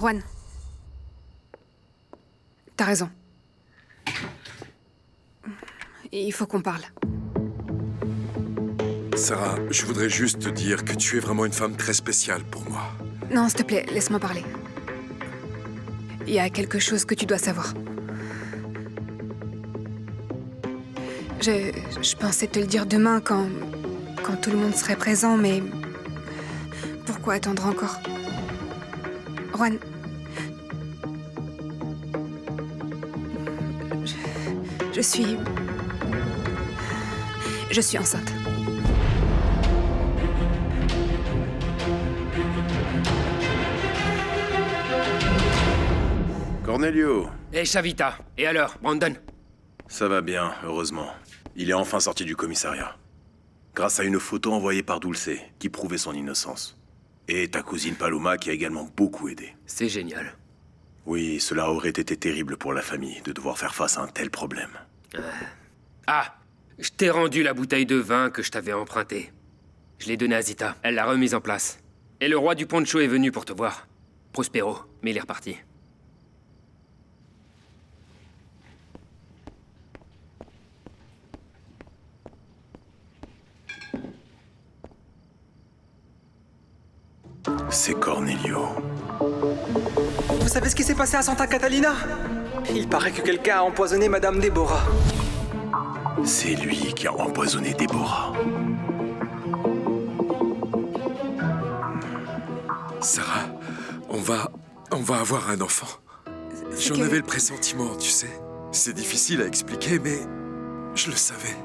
Juan. T'as raison. Il faut qu'on parle. Sarah, je voudrais juste te dire que tu es vraiment une femme très spéciale pour moi. Non, s'il te plaît, laisse-moi parler. Il y a quelque chose que tu dois savoir. Je pensais te le dire demain quand tout le monde serait présent, mais... Pourquoi attendre encore? Juan... Je suis enceinte. Cornelio. Hé, Chavita. Et alors, Brandon? Ça va bien, heureusement. Il est enfin sorti du commissariat. Grâce à une photo envoyée par Dulce, qui prouvait son innocence. Et ta cousine Paloma qui a également beaucoup aidé. C'est génial. Oui, cela aurait été terrible pour la famille de devoir faire face à un tel problème. Ah, je t'ai rendu la bouteille de vin que je t'avais empruntée. Je l'ai donnée à Zita. Elle l'a remise en place. Et le roi du poncho est venu pour te voir. Prospero, mais il est reparti. C'est Cornelio. Vous savez ce qui s'est passé à Santa Catalina? Il paraît que quelqu'un a empoisonné Madame Déborah. C'est lui qui a empoisonné Déborah. Sarah, on va avoir un enfant. J'en avais le pressentiment, tu sais. C'est difficile à expliquer, mais je le savais.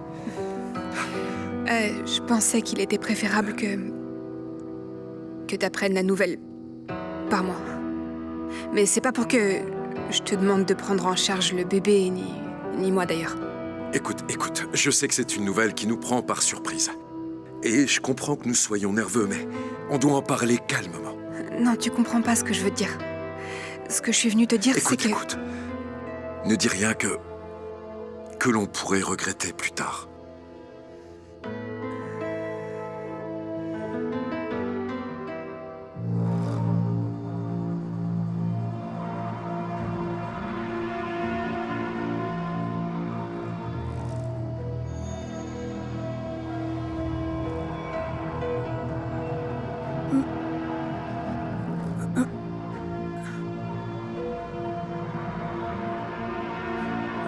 Je pensais qu'il était préférable que t'apprennes la nouvelle par moi. Mais c'est pas pour que je te demande de prendre en charge le bébé, ni moi d'ailleurs. Écoute, je sais que c'est une nouvelle qui nous prend par surprise. Et je comprends que nous soyons nerveux, mais on doit en parler calmement. Non, tu comprends pas ce que je veux te dire. Ce que je suis venue te dire, c'est que... Écoute, ne dis rien que l'on pourrait regretter plus tard.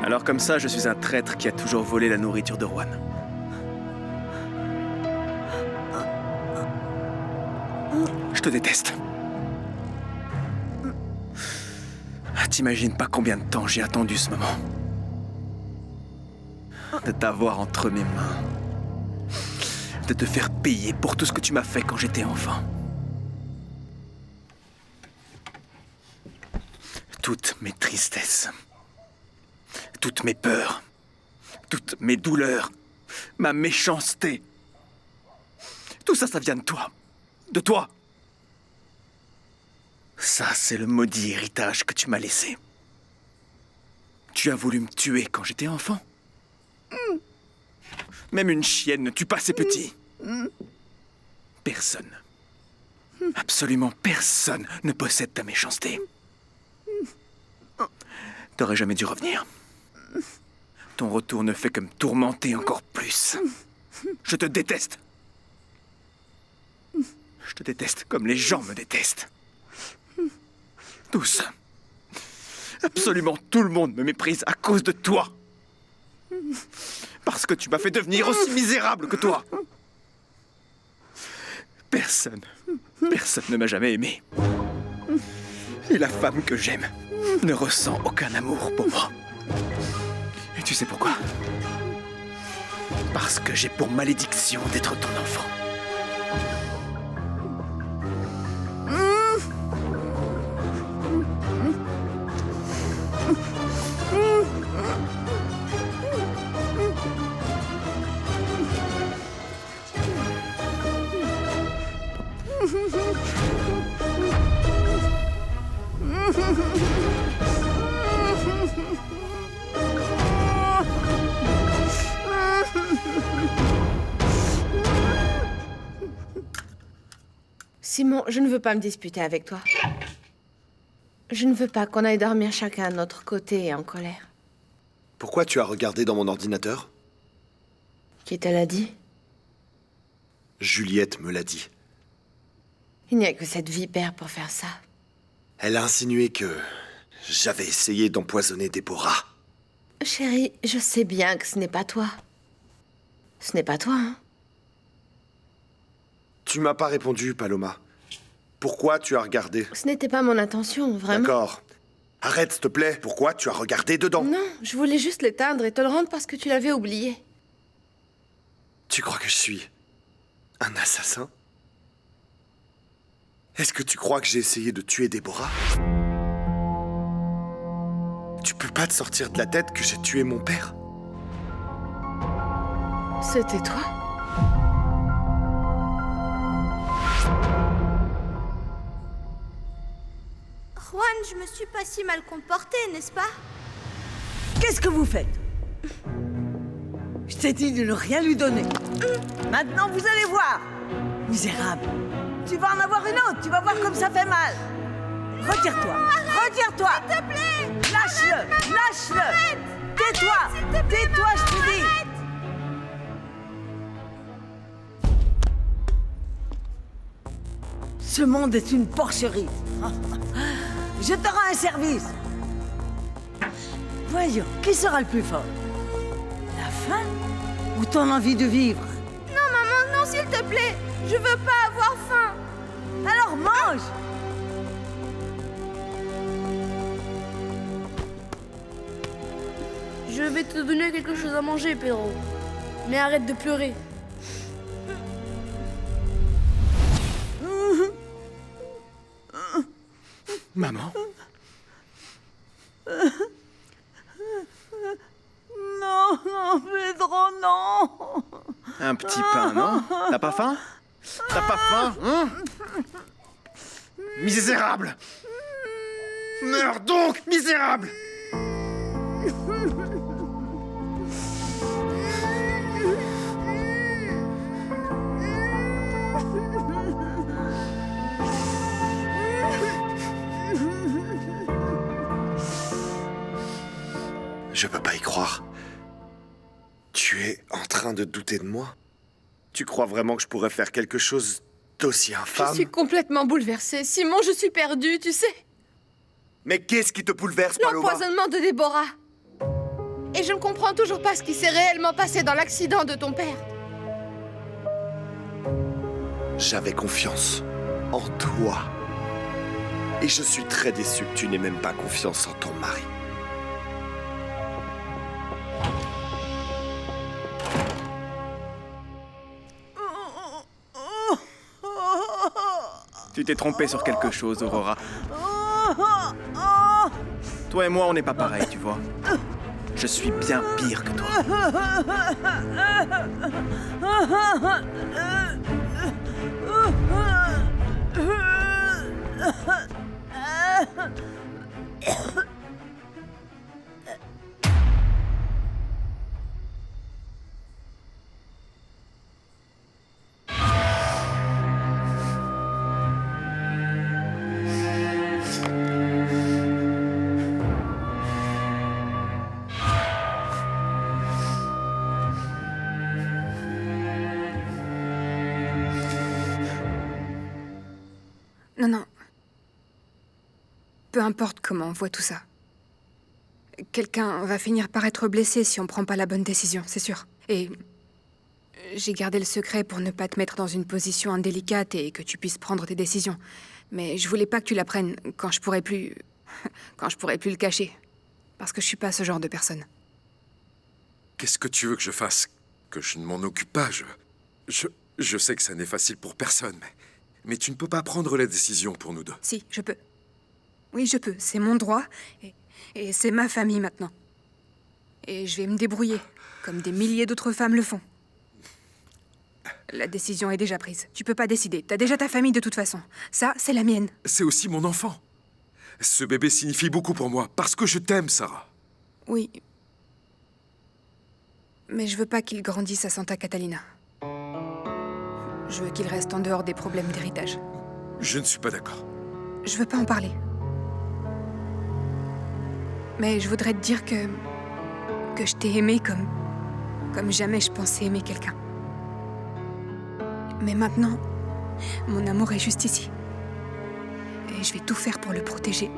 Alors comme ça, je suis un traître qui a toujours volé la nourriture de Juan. Je te déteste. T'imagines pas combien de temps j'ai attendu ce moment. De t'avoir entre mes mains. De te faire payer pour tout ce que tu m'as fait quand j'étais enfant. Toutes mes tristesses. Toutes mes peurs, toutes mes douleurs, ma méchanceté. Tout ça, ça vient de toi. De toi. Ça, c'est le maudit héritage que tu m'as laissé. Tu as voulu me tuer quand j'étais enfant. Même une chienne ne tue pas ses petits. Personne, absolument personne ne possède ta méchanceté. T'aurais jamais dû revenir. Ton retour ne fait que me tourmenter encore plus. Je te déteste. Je te déteste comme les gens me détestent. Tous. Absolument tout le monde me méprise à cause de toi. Parce que tu m'as fait devenir aussi misérable que toi. Personne ne m'a jamais aimé. Et la femme que j'aime ne ressent aucun amour pour moi. Et tu sais pourquoi? Parce que j'ai pour malédiction d'être ton enfant. Simon, je ne veux pas me disputer avec toi. Je ne veux pas qu'on aille dormir chacun de notre côté et en colère. Pourquoi tu as regardé dans mon ordinateur? Qui te l'a dit? Juliette me l'a dit. Il n'y a que cette vipère pour faire ça. Elle a insinué que j'avais essayé d'empoisonner Déborah. Chérie, je sais bien que ce n'est pas toi. Ce n'est pas toi, hein? Tu m'as pas répondu, Paloma. Pourquoi tu as regardé? Ce n'était pas mon intention, vraiment. D'accord. Arrête, s'il te plaît. Pourquoi tu as regardé dedans? Non, je voulais juste l'éteindre et te le rendre parce que tu l'avais oublié. Tu crois que je suis un assassin? Est-ce que tu crois que j'ai essayé de tuer Déborah? Tu peux pas te sortir de la tête que j'ai tué mon père? C'était toi? Juan, je me suis pas si mal comportée, n'est-ce pas? Qu'est-ce que vous faites? Je t'ai dit de ne rien lui donner. Maintenant, vous allez voir. Misérable. Tu vas en avoir une autre. Tu vas voir comme ça fait mal. Retire-toi. Retire-toi. S'il te plaît. Lâche-le. Lâche-le. Tais-toi. Tais-toi, je te dis. Ce monde est une porcherie. Je te rends un service. Voyons, qui sera le plus fort? La faim ou ton envie de vivre? Non, maman, non, s'il te plaît. Je veux pas avoir faim. Alors mange! Je vais te donner quelque chose à manger, Pedro. Mais arrête de pleurer. Maman? Non, non, Pedro, non! Un petit pain, non? T'as pas faim? T'as pas faim, hein? Misérable! Meurs donc, misérable! Je peux pas y croire. Tu es en train de douter de moi? Tu crois vraiment que je pourrais faire quelque chose d'aussi infâme? Je suis complètement bouleversée. Simon, je suis perdue, tu sais. Mais qu'est-ce qui te bouleverse, Paloma? L'empoisonnement de Déborah. Et je ne comprends toujours pas ce qui s'est réellement passé dans l'accident de ton père. J'avais confiance en toi. Et je suis très déçu que tu n'aies même pas confiance en ton mari. Tu t'es trompé sur quelque chose, Aurora. Toi et moi, on n'est pas pareils, tu vois. Je suis bien pire que toi. Non, non. Peu importe comment on voit tout ça. Quelqu'un va finir par être blessé si on prend pas la bonne décision, c'est sûr. Et j'ai gardé le secret pour ne pas te mettre dans une position indélicate et que tu puisses prendre tes décisions. Mais je voulais pas que tu la prennes quand je pourrais plus... quand je pourrais plus le cacher. Parce que je suis pas ce genre de personne. Qu'est-ce que tu veux que je fasse? Que je ne m'en occupe pas, je sais que ça n'est facile pour personne, mais tu ne peux pas prendre la décision pour nous deux. Si, je peux. Oui, je peux. C'est mon droit. Et c'est ma famille maintenant. Et je vais me débrouiller, comme des milliers d'autres femmes le font. La décision est déjà prise. Tu peux pas décider. T'as déjà ta famille de toute façon. Ça, c'est la mienne. C'est aussi mon enfant. Ce bébé signifie beaucoup pour moi, parce que je t'aime, Sarah. Oui. Mais je veux pas qu'il grandisse à Santa Catalina. Je veux qu'il reste en dehors des problèmes d'héritage. Je ne suis pas d'accord. Je veux pas en parler. Mais je voudrais te dire que je t'ai aimé comme jamais je pensais aimer quelqu'un. Mais maintenant, mon amour est juste ici. Et je vais tout faire pour le protéger.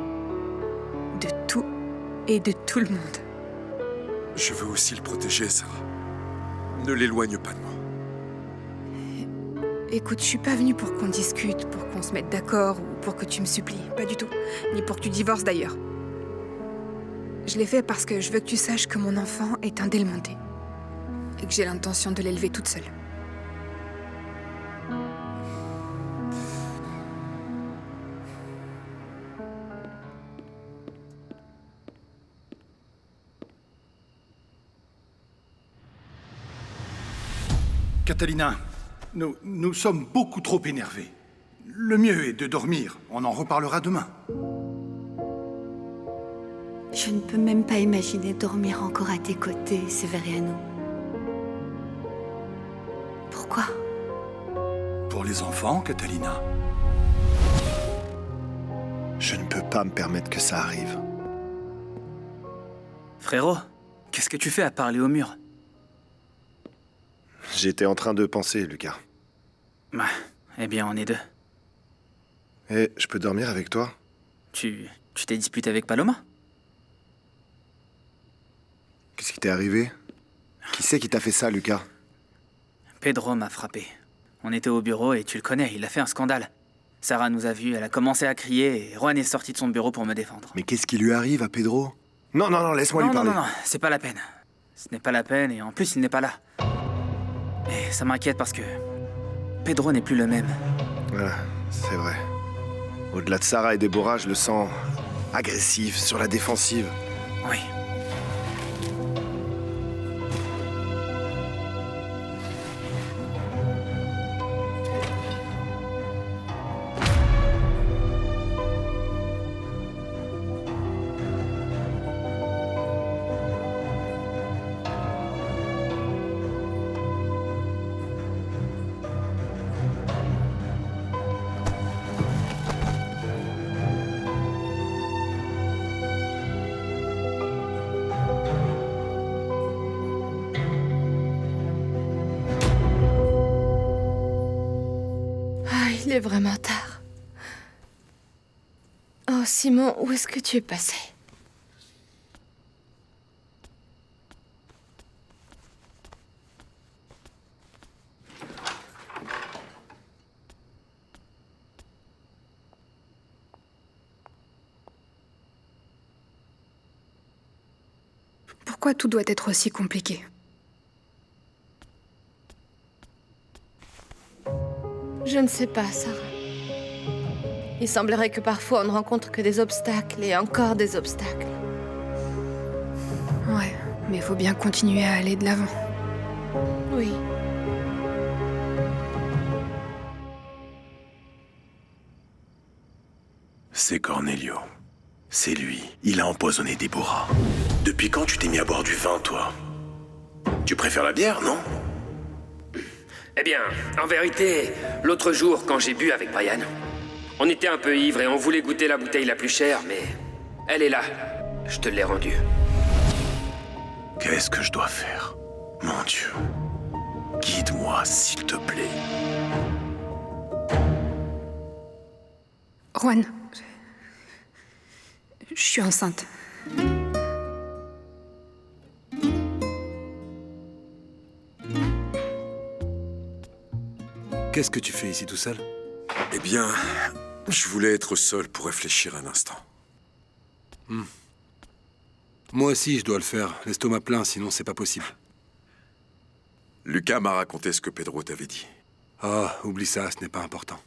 De tout et de tout le monde. Je veux aussi le protéger, Sarah. Ne l'éloigne pas de moi. Écoute, je suis pas venue pour qu'on discute, pour qu'on se mette d'accord ou pour que tu me supplies. Pas du tout. Ni pour que tu divorces d'ailleurs. Je l'ai fait parce que je veux que tu saches que mon enfant est un Delmonté. Et que j'ai l'intention de l'élever toute seule. Catalina, nous sommes beaucoup trop énervés. Le mieux est de dormir. On en reparlera demain. Je ne peux même pas imaginer dormir encore à tes côtés, Severiano. Pourquoi? Pour les enfants, Catalina. Je ne peux pas me permettre que ça arrive. Frérot, qu'est-ce que tu fais à parler au mur? J'étais en train de penser, Lucas. Bah, eh bien, on est deux. Et je peux dormir avec toi? Tu t'es disputé avec Paloma? Qu'est-ce qui t'est arrivé? Qui c'est qui t'a fait ça, Lucas? Pedro m'a frappé. On était au bureau et tu le connais, il a fait un scandale. Sarah nous a vus, elle a commencé à crier et Juan est sorti de son bureau pour me défendre. Mais qu'est-ce qui lui arrive à Pedro? Non, laisse-moi lui parler. Non, c'est pas la peine. Ce n'est pas la peine et en plus il n'est pas là. Et ça m'inquiète parce que Pedro n'est plus le même. Voilà, c'est vrai. Au-delà de Sarah et Déborah, je le sens agressif, sur la défensive. Oui. Il est vraiment tard. Oh, Simon, où est-ce que tu es passé? Pourquoi tout doit être aussi compliqué? Je ne sais pas, Sarah. Il semblerait que parfois on ne rencontre que des obstacles et encore des obstacles. Ouais, mais il faut bien continuer à aller de l'avant. Oui. C'est Cornelio. C'est lui. Il a empoisonné Déborah. Depuis quand tu t'es mis à boire du vin, toi? Tu préfères la bière, non? Eh bien, en vérité, l'autre jour, quand j'ai bu avec Brian, on était un peu ivres et on voulait goûter la bouteille la plus chère, mais elle est là. Je te l'ai rendue. Qu'est-ce que je dois faire? Mon Dieu. Guide-moi, s'il te plaît. Juan, je suis enceinte. Qu'est-ce que tu fais ici tout seul? Eh bien, je voulais être seul pour réfléchir un instant. Moi aussi, je dois le faire. L'estomac plein, sinon c'est pas possible. Lucas m'a raconté ce que Pedro t'avait dit. Ah, oublie ça, ce n'est pas important.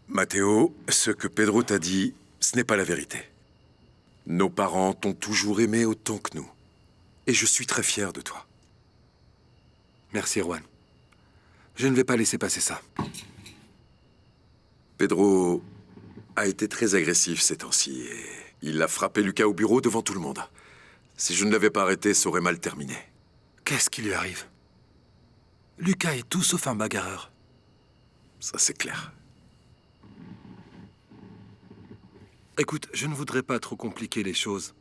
Matteo, ce que Pedro t'a dit, ce n'est pas la vérité. Nos parents t'ont toujours aimé autant que nous. Et je suis très fier de toi. Merci, Juan. Je ne vais pas laisser passer ça. Pedro a été très agressif ces temps-ci et il a frappé Lucas au bureau devant tout le monde. Si je ne l'avais pas arrêté, ça aurait mal terminé. Qu'est-ce qui lui arrive? Lucas est tout sauf un bagarreur. Ça, c'est clair. Écoute, je ne voudrais pas trop compliquer les choses.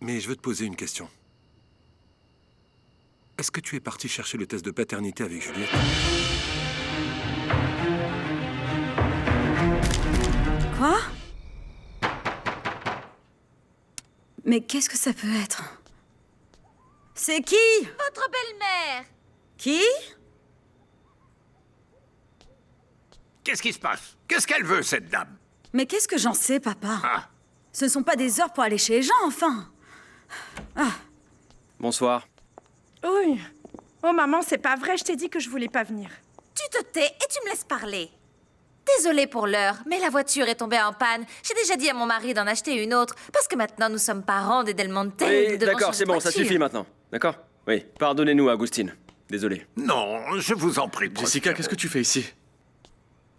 Mais je veux te poser une question. Est-ce que tu es parti chercher le test de paternité avec Juliette? Quoi? Mais qu'est-ce que ça peut être? C'est qui? Votre belle-mère. Qui? Qu'est-ce qui se passe? Qu'est-ce qu'elle veut, cette dame? Mais qu'est-ce que j'en sais, papa? Ah. Ce ne sont pas des heures pour aller chez les gens, enfin. Ah. Bonsoir. Oui. Oh maman, c'est pas vrai, je t'ai dit que je voulais pas venir. Tu te tais et tu me laisses parler. Désolée pour l'heure, mais la voiture est tombée en panne. J'ai déjà dit à mon mari d'en acheter une autre, parce que maintenant nous sommes parents des Del Monte. Oui, d'accord, c'est bon, ça suffit maintenant. D'accord? Oui, pardonnez-nous, Agustin. Désolé. Non, je vous en prie. Jessica, qu'est-ce que tu fais ici?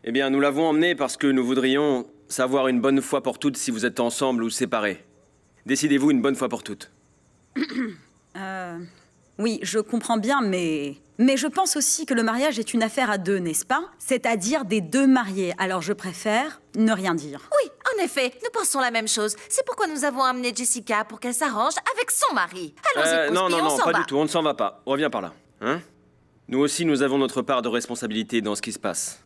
Eh bien, nous l'avons emmené parce que nous voudrions savoir une bonne fois pour toutes si vous êtes ensemble ou séparés. Décidez-vous une bonne fois pour toutes. Oui, je comprends bien, mais je pense aussi que le mariage est une affaire à deux, n'est-ce pas? C'est-à-dire des deux mariés. Alors je préfère ne rien dire. Oui, en effet, nous pensons la même chose. C'est pourquoi nous avons amené Jessica pour qu'elle s'arrange avec son mari. Allons-y, non, on s'en pas va. du tout, on ne s'en va pas. Reviens par là. Hein? Nous aussi, nous avons notre part de responsabilité dans ce qui se passe.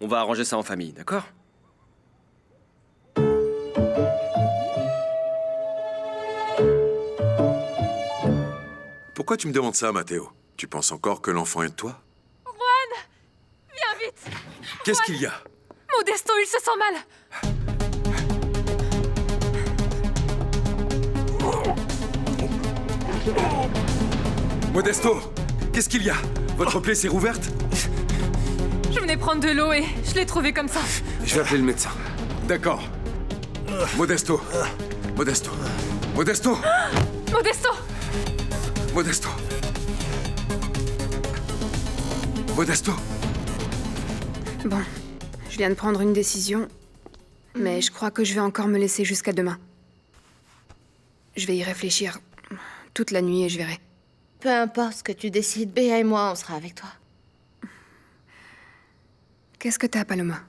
On va arranger ça en famille, d'accord? Pourquoi tu me demandes ça, Matteo? Tu penses encore que l'enfant est de toi? Juan! Viens vite! Qu'est-ce qu'il y a? Modesto, il se sent mal! Modesto! Qu'est-ce qu'il y a? Votre plaie s'est rouverte? Je venais prendre de l'eau et je l'ai trouvé comme ça. Je vais appeler le médecin. D'accord. Modesto! Modesto! Modesto! Modesto! Modesto! Modesto! Bon, je viens de prendre une décision, mais je crois que je vais encore me laisser jusqu'à demain. Je vais y réfléchir toute la nuit et je verrai. Peu importe ce que tu décides, Béa et moi, on sera avec toi. Qu'est-ce que t'as, Paloma?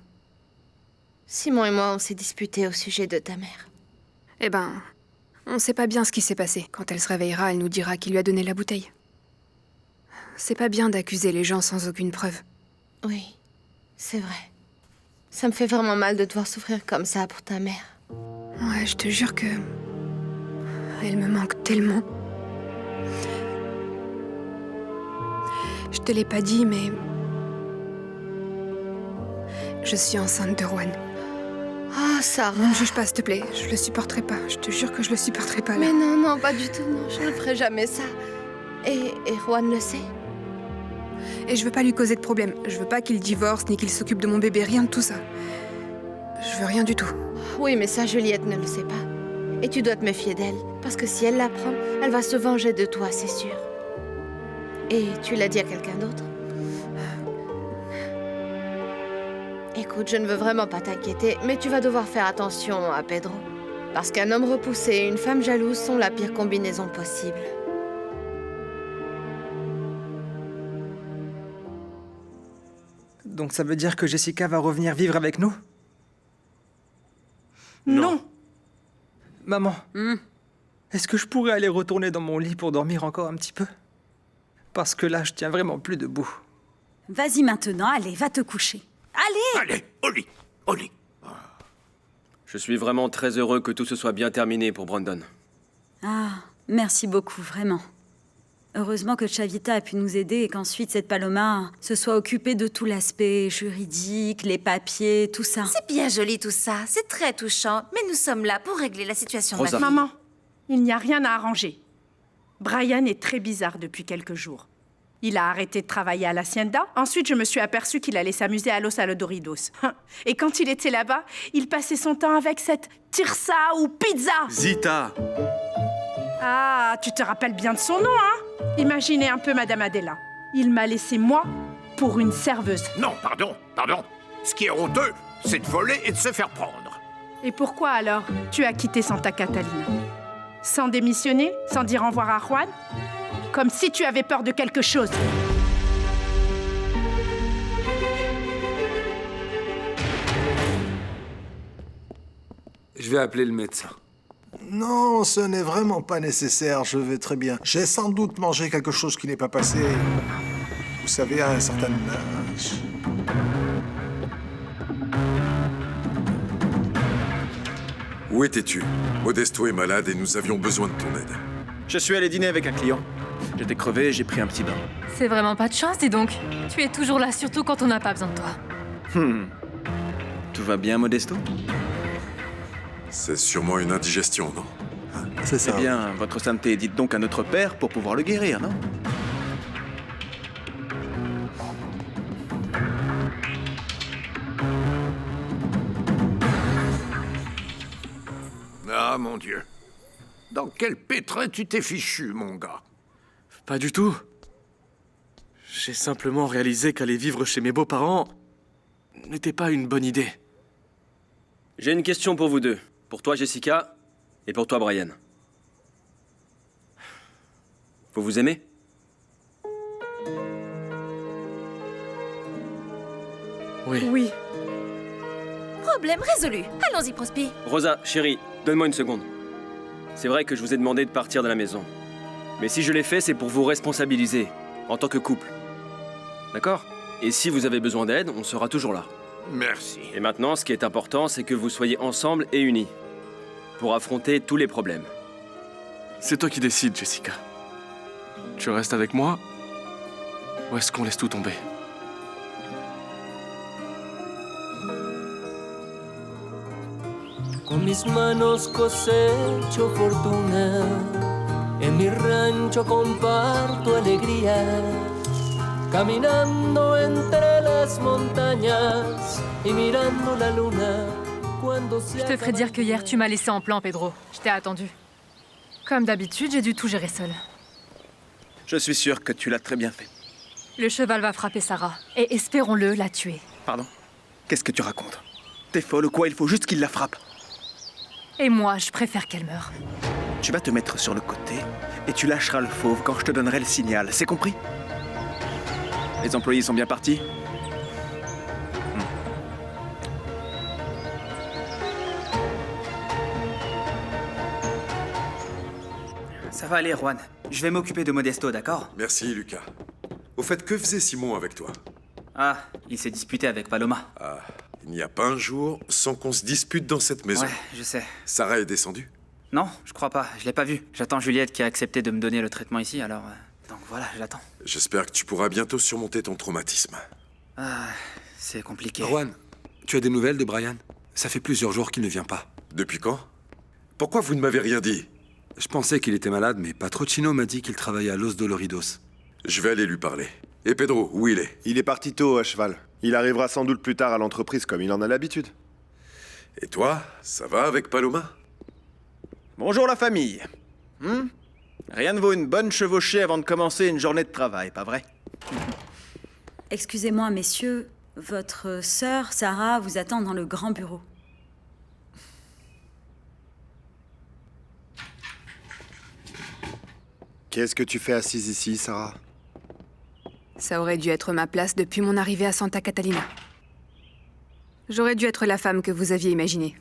Simon et moi, on s'est disputés au sujet de ta mère. Eh ben, on sait pas bien ce qui s'est passé. Quand elle se réveillera, elle nous dira qui lui a donné la bouteille. C'est pas bien d'accuser les gens sans aucune preuve. Oui, c'est vrai. Ça me fait vraiment mal de te voir souffrir comme ça pour ta mère. Ouais, je te jure que... elle me manque tellement. Je te l'ai pas dit, mais... je suis enceinte de Juan. Oh, Sarah. Ne me juge pas, s'il te plaît. Je le supporterai pas. Je te jure que je le supporterai pas, là. Mais non, non, pas du tout, non. Je ne ferai jamais ça. Et Juan le sait. Et je veux pas lui causer de problème. Je veux pas qu'il divorce, ni qu'il s'occupe de mon bébé, rien de tout ça. Je veux rien du tout. Oui, mais ça, Juliette ne le sait pas. Et tu dois te méfier d'elle. Parce que si elle l'apprend, elle va se venger de toi, c'est sûr. Et tu l'as dit à quelqu'un d'autre? Écoute, je ne veux vraiment pas t'inquiéter, mais tu vas devoir faire attention à Pedro. Parce qu'un homme repoussé et une femme jalouse sont la pire combinaison possible. Donc ça veut dire que Jessica va revenir vivre avec nous? Non. Maman, est-ce que je pourrais aller retourner dans mon lit pour dormir encore un petit peu? Parce que là, je tiens vraiment plus debout. Vas-y maintenant, allez, va te coucher. Allez! Allez, au lit, au lit. Je suis vraiment très heureux que tout se soit bien terminé pour Brandon. Ah, merci beaucoup, vraiment. Heureusement que Chavita a pu nous aider et qu'ensuite cette Paloma se soit occupée de tout l'aspect juridique, les papiers, tout ça. C'est bien joli tout ça, c'est très touchant, mais nous sommes là pour régler la situation de ma fille. Maman, il n'y a rien à arranger. Brian est très bizarre depuis quelques jours. Il a arrêté de travailler à l'Hacienda. Ensuite, je me suis aperçue qu'il allait s'amuser à Los Alodoridos. Et quand il était là-bas, il passait son temps avec cette Tirsa ou Pizza. Zita! Ah, tu te rappelles bien de son nom, hein? Imaginez un peu Madame Adela. Il m'a laissé moi pour une serveuse. Non, pardon. Ce qui est honteux, c'est de voler et de se faire prendre. Et pourquoi alors tu as quitté Santa Catalina? Sans démissionner? Sans dire au revoir à Juan? Comme si tu avais peur de quelque chose. Je vais appeler le médecin. Non, ce n'est vraiment pas nécessaire, je vais très bien. J'ai sans doute mangé quelque chose qui n'est pas passé. Vous savez, à un certain âge. Où étais-tu? Modesto est malade et nous avions besoin de ton aide. Je suis allé dîner avec un client. J'étais crevé et j'ai pris un petit bain. C'est vraiment pas de chance, dis donc. Tu es toujours là, surtout quand on n'a pas besoin de toi. Tout va bien, Modesto? C'est sûrement une indigestion, non? C'est ça. Eh bien, votre sainteté, dites donc à notre père pour pouvoir le guérir, non? Ah, mon Dieu. Dans quel pétrin tu t'es fichu, mon gars? Pas du tout. J'ai simplement réalisé qu'aller vivre chez mes beaux-parents n'était pas une bonne idée. J'ai une question pour vous deux. Pour toi, Jessica, et pour toi, Brian. Vous vous aimez? Oui. Oui. Problème résolu. Allons-y, Prospi. Rosa, chérie, donne-moi une seconde. C'est vrai que je vous ai demandé de partir de la maison. Mais si je l'ai fait, c'est pour vous responsabiliser, en tant que couple. D'accord? Et si vous avez besoin d'aide, on sera toujours là. Merci. Et maintenant, ce qui est important, c'est que vous soyez ensemble et unis. Pour affronter tous les problèmes. C'est toi qui décides, Jessica. Tu restes avec moi? Ou est-ce qu'on laisse tout tomber? Con mis manos cosecho fortuna, en mi rancho comparto alegría, caminando entre las montañas y mirando la luna. Je te ferai dire que hier, tu m'as laissé en plan, Pedro. Je t'ai attendu. Comme d'habitude, j'ai dû tout gérer seul. Je suis sûr que tu l'as très bien fait. Le cheval va frapper Sarah, et espérons-le, la tuer. Pardon? Qu'est-ce que tu racontes? T'es folle ou quoi? Il faut juste qu'il la frappe. Et moi, je préfère qu'elle meure. Tu vas te mettre sur le côté et tu lâcheras le fauve quand je te donnerai le signal. C'est compris? Les employés sont bien partis? Ça va aller, Juan. Je vais m'occuper de Modesto, d'accord? Merci, Lucas. Au fait, que faisait Simon avec toi? Ah, il s'est disputé avec Paloma. Ah, il n'y a pas un jour sans qu'on se dispute dans cette maison. Ouais, je sais. Sarah est descendue? Non, je crois pas. Je l'ai pas vue. J'attends Juliette qui a accepté de me donner le traitement ici, alors... Donc voilà, j'attends. J'espère que tu pourras bientôt surmonter ton traumatisme. Ah, c'est compliqué. Juan, tu as des nouvelles de Brian? Ça fait plusieurs jours qu'il ne vient pas. Depuis quand? Pourquoi vous ne m'avez rien dit? Je pensais qu'il était malade, mais Patrocino m'a dit qu'il travaillait à Los Doloridos. Je vais aller lui parler. Et Pedro, où il est? Il est parti tôt à cheval. Il arrivera sans doute plus tard à l'entreprise comme il en a l'habitude. Et toi, ça va avec Paloma? Bonjour la famille. Rien ne vaut une bonne chevauchée avant de commencer une journée de travail, pas vrai? Excusez-moi, messieurs, votre sœur, Sarah, vous attend dans le grand bureau. Qu'est-ce que tu fais assise ici, Sarah? Ça aurait dû être ma place depuis mon arrivée à Santa Catalina. J'aurais dû être la femme que vous aviez imaginée.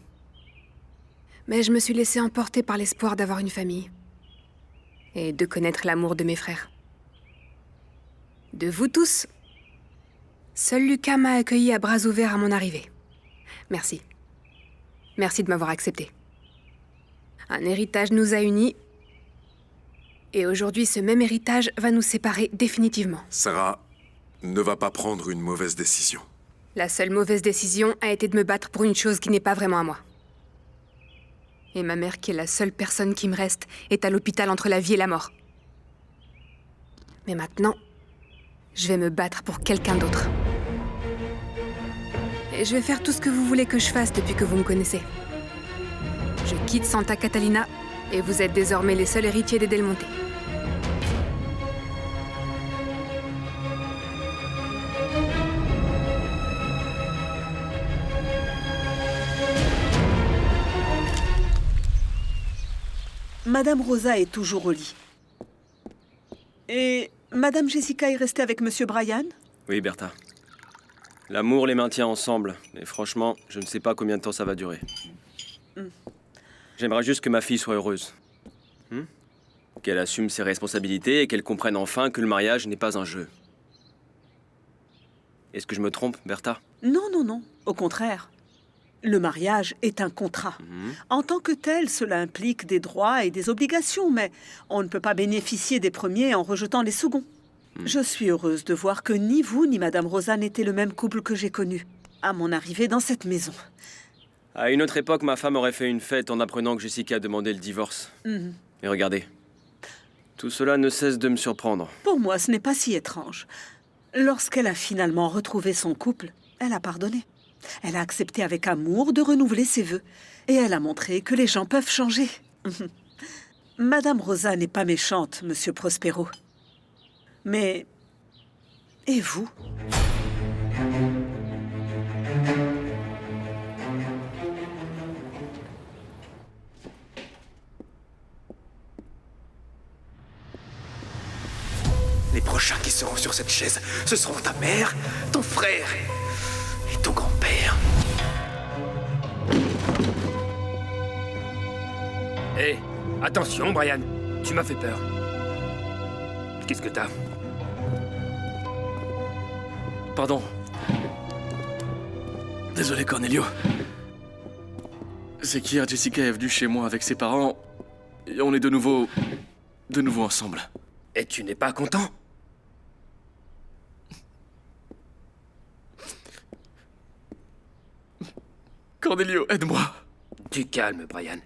Mais je me suis laissée emporter par l'espoir d'avoir une famille. Et de connaître l'amour de mes frères. De vous tous. Seul Lucas m'a accueilli à bras ouverts à mon arrivée. Merci. Merci de m'avoir accepté. Un héritage nous a unis. Et aujourd'hui, ce même héritage va nous séparer définitivement. Sarah ne va pas prendre une mauvaise décision. La seule mauvaise décision a été de me battre pour une chose qui n'est pas vraiment à moi. Et ma mère, qui est la seule personne qui me reste, est à l'hôpital entre la vie et la mort. Mais maintenant, je vais me battre pour quelqu'un d'autre. Et je vais faire tout ce que vous voulez que je fasse depuis que vous me connaissez. Je quitte Santa Catalina et vous êtes désormais les seuls héritiers des Del Monte. Madame Rosa est toujours au lit. Et Madame Jessica est restée avec Monsieur Brian? Oui, Bertha. L'amour les maintient ensemble. Et franchement, je ne sais pas combien de temps ça va durer. J'aimerais juste que ma fille soit heureuse. Qu'elle assume ses responsabilités et qu'elle comprenne enfin que le mariage n'est pas un jeu. Est-ce que je me trompe, Bertha? Non, non, non. Au contraire. Le mariage est un contrat. En tant que tel, cela implique des droits et des obligations, mais on ne peut pas bénéficier des premiers en rejetant les seconds. Je suis heureuse de voir que ni vous ni Madame Rosa n'étaient le même couple que j'ai connu à mon arrivée dans cette maison. À une autre époque, ma femme aurait fait une fête en apprenant que Jessica a demandé le divorce. Et regardez, tout cela ne cesse de me surprendre. Pour moi, ce n'est pas si étrange. Lorsqu'elle a finalement retrouvé son couple, elle a pardonné. Elle a accepté avec amour de renouveler ses vœux. Et elle a montré que les gens peuvent changer. Madame Rosa n'est pas méchante, Monsieur Prospero. Mais... et vous? Les prochains qui seront sur cette chaise, ce seront ta mère, ton frère et ton grand-père. Hé, attention, Brian. Tu m'as fait peur. Qu'est-ce que t'as? Pardon. Désolé, Cornelio. C'est qu'hier, Jessica est venue chez moi avec ses parents et on est de nouveau ensemble. Et tu n'es pas content? Cornelio, aide-moi. Du calme, Brian.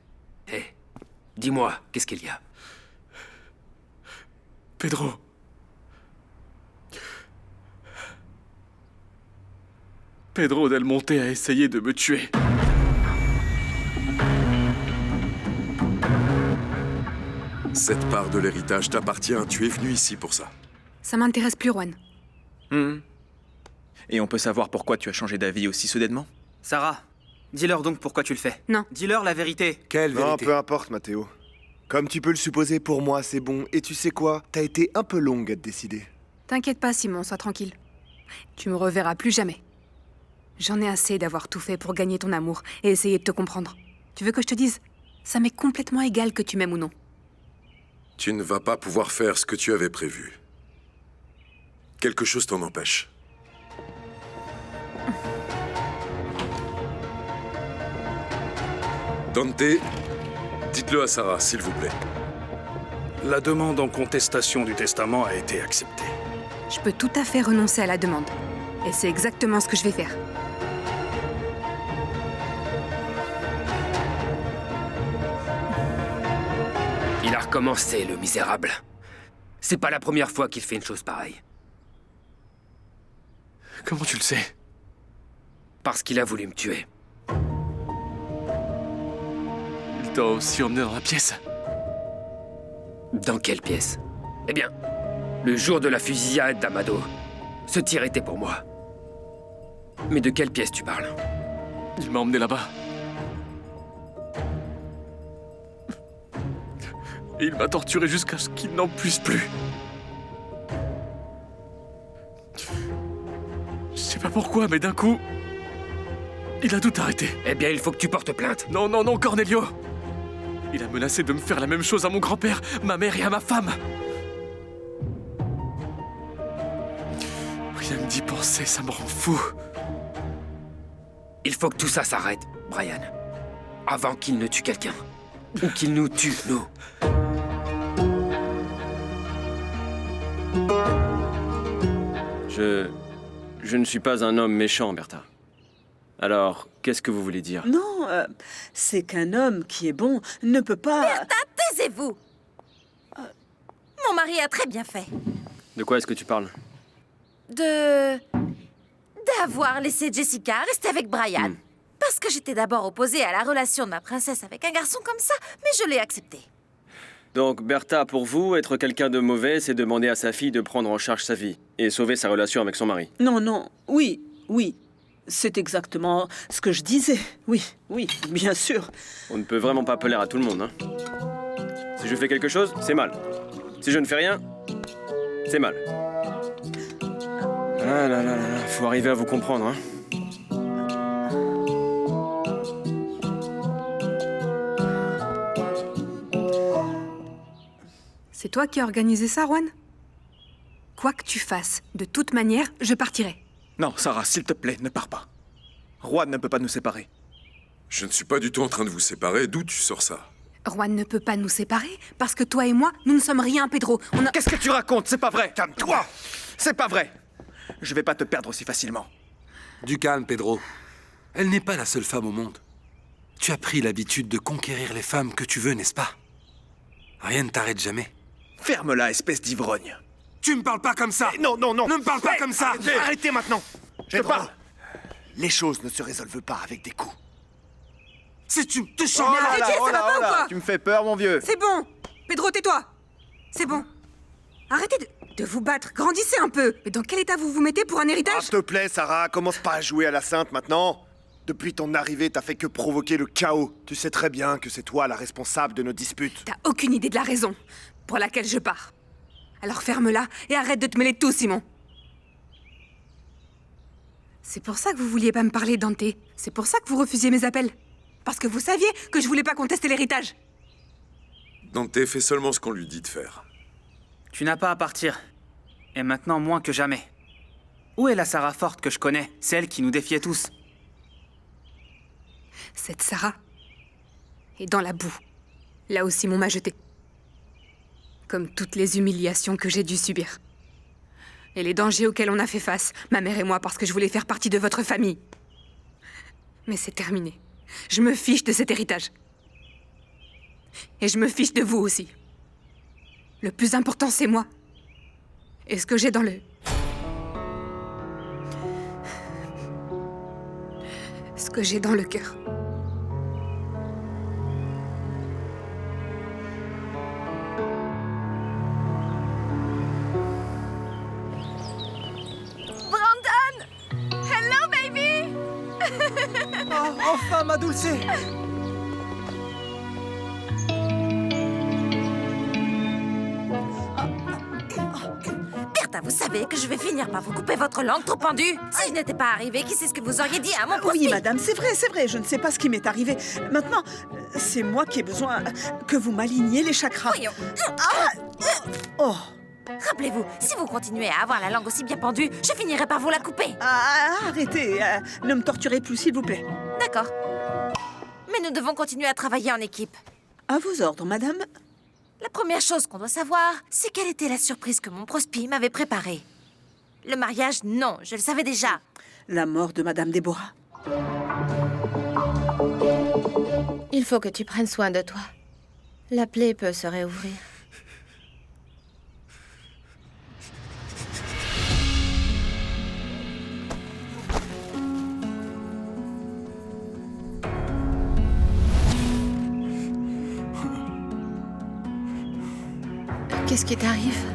Hé, dis-moi, qu'est-ce qu'il y a? Pedro. Pedro Del Monte a essayé de me tuer. Cette part de l'héritage t'appartient, tu es venu ici pour ça. Ça m'intéresse plus, Juan. Et on peut savoir pourquoi tu as changé d'avis aussi soudainement? Sarah, dis-leur donc pourquoi tu le fais. Non. Dis-leur la vérité. Quelle vérité? Non, peu importe, Matteo. Comme tu peux le supposer, pour moi, c'est bon. Et tu sais quoi? T'as été un peu longue à te décider. T'inquiète pas, Simon, sois tranquille. Tu me reverras plus jamais. J'en ai assez d'avoir tout fait pour gagner ton amour et essayer de te comprendre. Tu veux que je te dise? Ça m'est complètement égal que tu m'aimes ou non. Tu ne vas pas pouvoir faire ce que tu avais prévu. Quelque chose t'en empêche. Dante, dites-le à Sarah, s'il vous plaît. La demande en contestation du testament a été acceptée. Je peux tout à fait renoncer à la demande. Et c'est exactement ce que je vais faire. Il a recommencé, le misérable. C'est pas la première fois qu'il fait une chose pareille. Comment tu le sais? Parce qu'il a voulu me tuer. Il t'a aussi emmené dans la pièce? Dans quelle pièce? Eh bien, le jour de la fusillade d'Amado, ce tir était pour moi. Mais de quelle pièce tu parles? Il m'a emmené là-bas. Et il m'a torturé jusqu'à ce qu'il n'en puisse plus. Je sais pas pourquoi, mais d'un coup, il a tout arrêté. Eh bien, il faut que tu portes plainte. Non, non, non, Cornelio. Il a menacé de me faire la même chose à mon grand-père, ma mère et à ma femme. Rien que d'y penser, ça me rend fou. Il faut que tout ça s'arrête, Brian. Avant qu'il ne tue quelqu'un. Ou qu'il nous tue, nous. Je ne suis pas un homme méchant, Bertha. Alors, qu'est-ce que vous voulez dire? Non, c'est qu'un homme qui est bon ne peut pas... Bertha, taisez-vous! Mon mari a très bien fait. De quoi est-ce que tu parles? D'avoir laissé Jessica rester avec Brian. Parce que j'étais d'abord opposée à la relation de ma princesse avec un garçon comme ça, mais je l'ai accepté. Donc, Bertha, pour vous, être quelqu'un de mauvais, c'est demander à sa fille de prendre en charge sa vie et sauver sa relation avec son mari. Non, non, oui, oui. C'est exactement ce que je disais. Oui, oui, bien sûr. On ne peut vraiment pas plaire à tout le monde, hein. Si je fais quelque chose, c'est mal. Si je ne fais rien, c'est mal. Ah là là là là, faut arriver à vous comprendre, hein. C'est toi qui as organisé ça, Juan? Quoi que tu fasses, de toute manière, je partirai. Non, Sarah, s'il te plaît, ne pars pas. Juan ne peut pas nous séparer. Je ne suis pas du tout en train de vous séparer. D'où tu sors ça? Juan ne peut pas nous séparer parce que toi et moi, nous ne sommes rien, Pedro. Qu'est-ce que tu racontes? C'est pas vrai. Calme-toi. C'est pas vrai. Je vais pas te perdre aussi facilement. Du calme, Pedro. Elle n'est pas la seule femme au monde. Tu as pris l'habitude de conquérir les femmes que tu veux, n'est-ce pas? Rien ne t'arrête jamais. Ferme-la, espèce d'ivrogne. Tu me parles pas comme ça! Non, non, non! Ne me parle pas comme ça! Arrêtez maintenant! Je te parle! Les choses ne se résolvent pas avec des coups. Si tu me touches Mais arrêtez, ça va pas ou quoi? Tu me fais peur, mon vieux. C'est bon! Pedro, tais-toi! C'est bon. Arrêtez de vous battre, grandissez un peu! Mais dans quel état vous vous mettez pour un héritage? S'il te plaît, Sarah, commence pas à jouer à la sainte maintenant. Depuis ton arrivée, t'as fait que provoquer le chaos. Tu sais très bien que c'est toi la responsable de nos disputes. T'as aucune idée de la raison pour laquelle je pars. Alors ferme-la et arrête de te mêler de tout, Simon. C'est pour ça que vous vouliez pas me parler, Dante. C'est pour ça que vous refusiez mes appels. Parce que vous saviez que je voulais pas contester l'héritage. Dante fait seulement ce qu'on lui dit de faire. Tu n'as pas à partir. Et maintenant, moins que jamais. Où est la Sarah forte que je connais? Celle qui nous défiait tous. Cette Sarah est dans la boue. Là où Simon m'a jeté. Comme toutes les humiliations que j'ai dû subir. Et les dangers auxquels on a fait face, ma mère et moi, parce que je voulais faire partie de votre famille. Mais c'est terminé. Je me fiche de cet héritage. Et je me fiche de vous aussi. Le plus important, c'est moi. Et ce que j'ai dans le... Ce que j'ai dans le cœur. Oh, enfin, ma dulcée! Bertha, vous savez que je vais finir par vous couper votre langue trop pendue. Si je n'étais pas arrivée, qui sait ce que vous auriez dit à mon profit? Oui, madame, c'est vrai, je ne sais pas ce qui m'est arrivé. Maintenant, c'est moi qui ai besoin que vous m'aligniez les chakras. Voyons. Oh! Rappelez-vous, si vous continuez à avoir la langue aussi bien pendue, je finirai par vous la couper. Arrêtez, ne me torturez plus, s'il vous plaît. D'accord. Mais nous devons continuer à travailler en équipe. À vos ordres, madame. La première chose qu'on doit savoir, c'est quelle était la surprise que mon prospi m'avait préparée. Le mariage, non, je le savais déjà. La mort de madame Déborah. Il faut que tu prennes soin de toi. La plaie peut se réouvrir. Qu'est-ce qui t'arrive?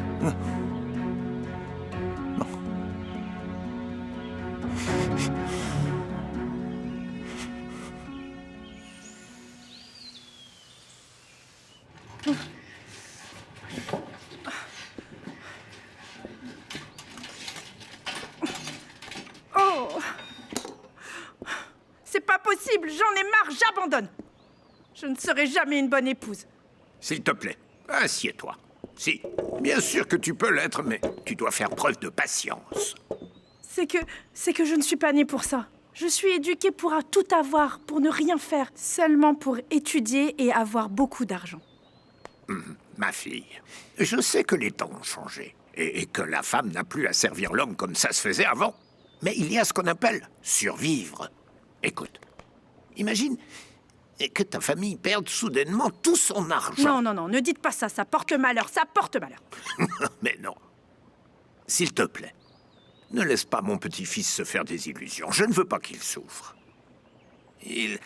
Oh! C'est pas possible, j'en ai marre, j'abandonne. Je ne serai jamais une bonne épouse. S'il te plaît, assieds-toi. Si, bien sûr que tu peux l'être, mais tu dois faire preuve de patience. C'est que je ne suis pas née pour ça. Je suis éduquée pour tout avoir, pour ne rien faire, seulement pour étudier et avoir beaucoup d'argent. Ma fille, je sais que les temps ont changé et que la femme n'a plus à servir l'homme comme ça se faisait avant. Mais il y a ce qu'on appelle survivre. Écoute, imagine que ta famille perde soudainement tout son argent. Non, ne dites pas ça, ça porte malheur, ça porte malheur. Mais non. S'il te plaît, ne laisse pas mon petit-fils se faire des illusions. Je ne veux pas qu'il souffre. Il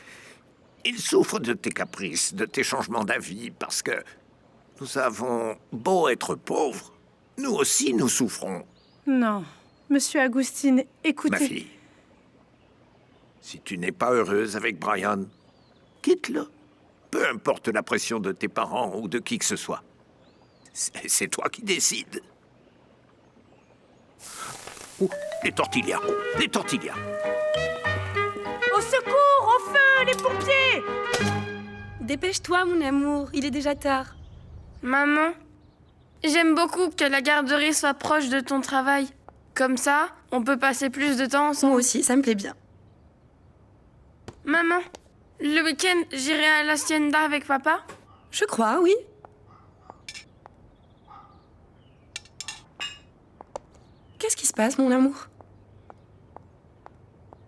souffre de tes caprices, de tes changements d'avis, parce que nous avons beau être pauvres, nous aussi nous souffrons. Non, Monsieur Agustin, écoutez... Ma fille, si tu n'es pas heureuse avec Brian, quitte-le. Peu importe la pression de tes parents ou de qui que ce soit. C'est toi qui décides. Oh, les tortillas. Les tortillas. Au secours, au feu, les pompiers! Dépêche-toi, mon amour, il est déjà tard. Maman, J'aime beaucoup que la garderie soit proche de ton travail. Comme ça, on peut passer plus de temps ensemble. Moi aussi, ça me plaît bien. Maman, le week-end, j'irai à l'hacienda avec papa? Je crois, oui. Qu'est-ce qui se passe, mon amour?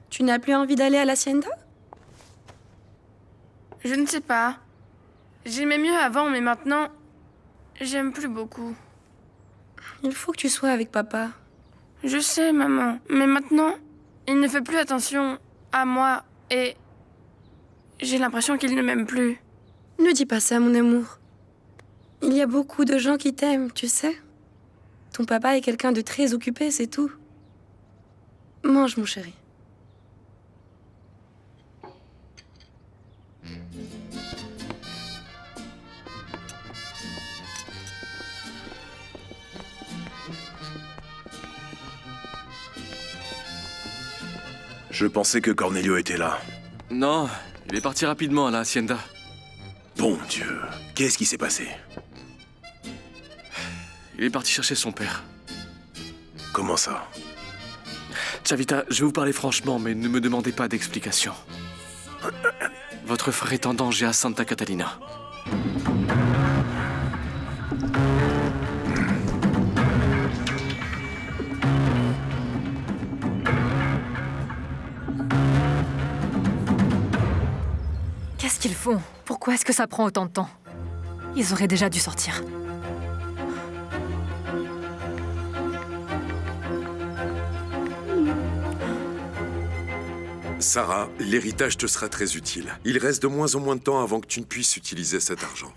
Tu n'as plus envie d'aller à l'hacienda? Je ne sais pas. J'aimais mieux avant, mais maintenant, j'aime plus beaucoup. Il faut que tu sois avec papa. Je sais, maman. Mais maintenant, il ne fait plus attention à moi et j'ai l'impression qu'il ne m'aime plus. Ne dis pas ça, mon amour. Il y a beaucoup de gens qui t'aiment, tu sais. Ton papa est quelqu'un de très occupé, c'est tout. Mange, mon chéri. Je pensais que Cornelio était là. Non, il est parti rapidement à la hacienda. Bon Dieu, qu'est-ce qui s'est passé? Il est parti chercher son père. Comment ça? Chavita, je vais vous parler franchement, mais ne me demandez pas d'explications. Votre frère est en danger à Santa Catalina. Qu'est-ce qu'ils font? Pourquoi est-ce que ça prend autant de temps? Ils auraient déjà dû sortir. Sarah, l'héritage te sera très utile. Il reste de moins en moins de temps avant que tu ne puisses utiliser cet argent.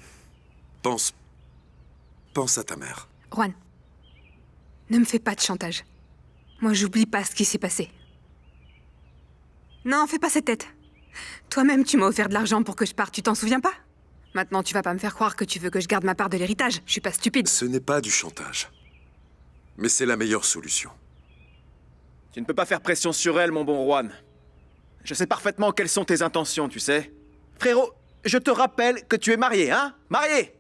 Pense à ta mère. Juan, ne me fais pas de chantage. Moi, j'oublie pas ce qui s'est passé. Non, fais pas cette tête. Toi-même, tu m'as offert de l'argent pour que je parte, tu t'en souviens pas? Maintenant, tu vas pas me faire croire que tu veux que je garde ma part de l'héritage. Je suis pas stupide. Ce n'est pas du chantage. Mais c'est la meilleure solution. Tu ne peux pas faire pression sur elle, mon bon Juan. Je sais parfaitement quelles sont tes intentions, tu sais. Frérot, je te rappelle que tu es marié, hein? Marié!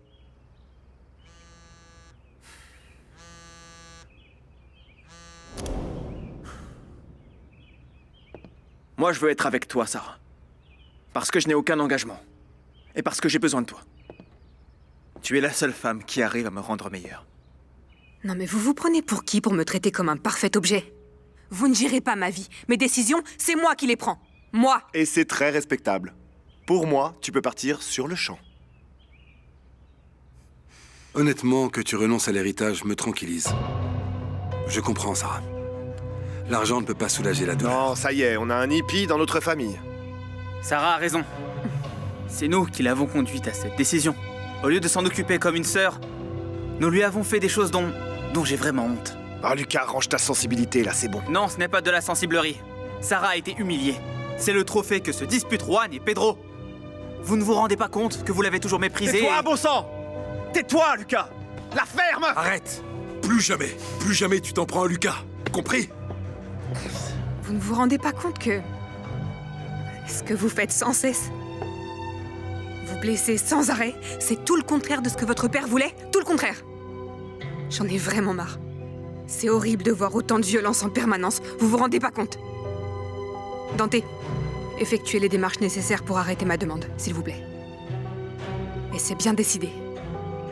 Moi, je veux être avec toi, Sarah. Parce que je n'ai aucun engagement. Et parce que j'ai besoin de toi. Tu es la seule femme qui arrive à me rendre meilleur. Non mais vous vous prenez pour qui pour me traiter comme un parfait objet? Vous ne gérez pas ma vie. Mes décisions, c'est moi qui les prends. Moi! Et c'est très respectable. Pour moi, tu peux partir sur le champ. Honnêtement, que tu renonces à l'héritage me tranquillise. Je comprends, Sarah. L'argent ne peut pas soulager la douleur. Non, ça y est, on a un hippie dans notre famille. Sarah a raison. C'est nous qui l'avons conduite à cette décision. Au lieu de s'en occuper comme une sœur, nous lui avons fait des choses dont j'ai vraiment honte. Ah Lucas, range ta sensibilité là, c'est bon. Non, ce n'est pas de la sensiblerie. Sarah a été humiliée. C'est le trophée que se disputent Juan et Pedro. Vous ne vous rendez pas compte que vous l'avez toujours méprisé? Tais-toi, bon sang! Tais-toi, Lucas! La ferme! Arrête! Plus jamais tu t'en prends à Lucas. Compris? Vous ne vous rendez pas compte que... ce que vous faites sans cesse? Vous blessez sans arrêt? C'est tout le contraire de ce que votre père voulait? Tout le contraire! J'en ai vraiment marre. C'est horrible de voir autant de violence en permanence. Vous vous rendez pas compte? Dante, effectuez les démarches nécessaires pour arrêter ma demande, s'il vous plaît. Et c'est bien décidé.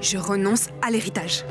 Je renonce à l'héritage.